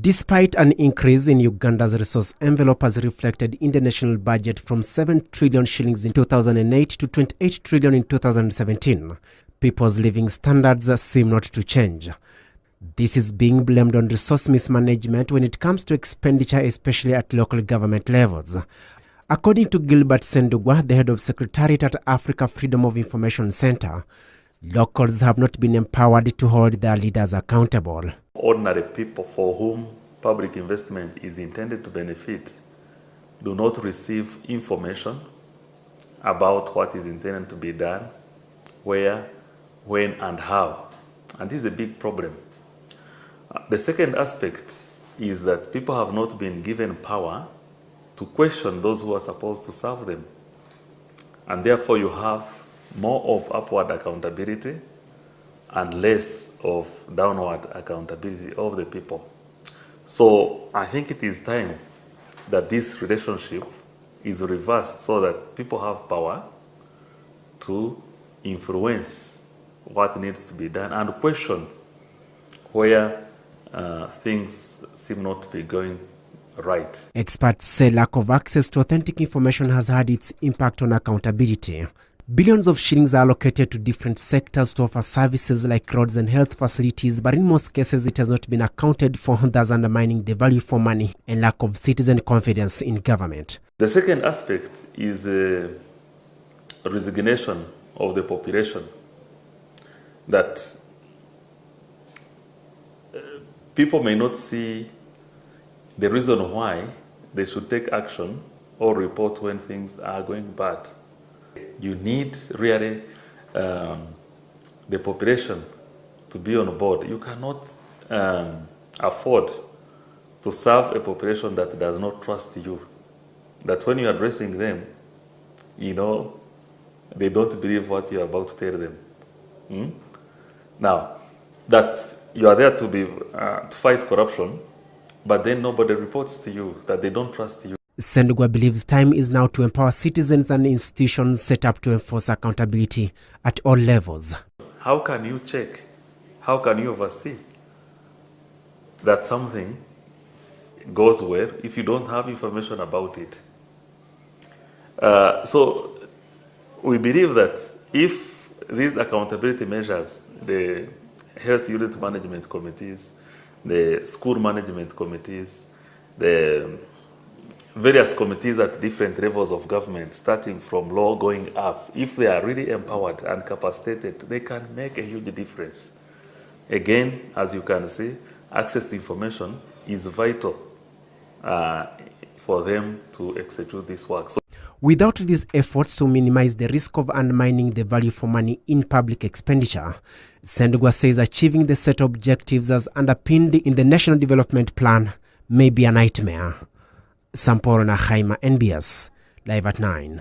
Despite an increase in Uganda's resource envelope as reflected in the national budget from 7 trillion shillings in 2008 to 28 trillion in 2017, people's living standards seem not to change. This is being blamed on resource mismanagement when it comes to expenditure, especially at local government levels. According to Gilbert Sendugwa, the head of Secretariat at Africa Freedom of Information Center, locals have not been empowered to hold their leaders accountable. Ordinary people for whom public investment is intended to benefit do not receive information about what is intended to be done, where, when, and how. And this is a big problem. The second aspect is that people have not been given power to question those who are supposed to serve them. And therefore you have more of upward accountability and less of downward accountability of the people. So I think it is time that this relationship is reversed so that people have power to influence what needs to be done and question where things seem not to be going right. Experts say lack of access to authentic information has had its impact on accountability. Billions of shillings are allocated to different sectors to offer services like roads and health facilities, but in most cases it has not been accounted for, thus undermining the value for money and lack of citizen confidence in government. The second aspect is a resignation of the population that people may not see the reason why they should take action or report when things are going bad. You need really the population to be on board. You cannot afford to serve a population that does not trust you. That when you're addressing them, you know, they don't believe what you're about to tell them. Now, that you are there to fight corruption, but then nobody reports to you, that they don't trust you. Sendugwa believes time is now to empower citizens and institutions set up to enforce accountability at all levels. How can you check? How can you oversee that something goes well if you don't have information about it? So we believe that if these accountability measures, the health unit management committees, the school management committees, the various committees at different levels of government, starting from law going up, if they are really empowered and capacitated, they can make a huge difference. Again, as you can see, access to information is vital for them to execute this work. So, without these efforts to minimize the risk of undermining the value for money in public expenditure, Sendugwa says achieving the set objectives as underpinned in the National Development Plan may be a nightmare. Samporo Nahaima, NBS, Live at 9.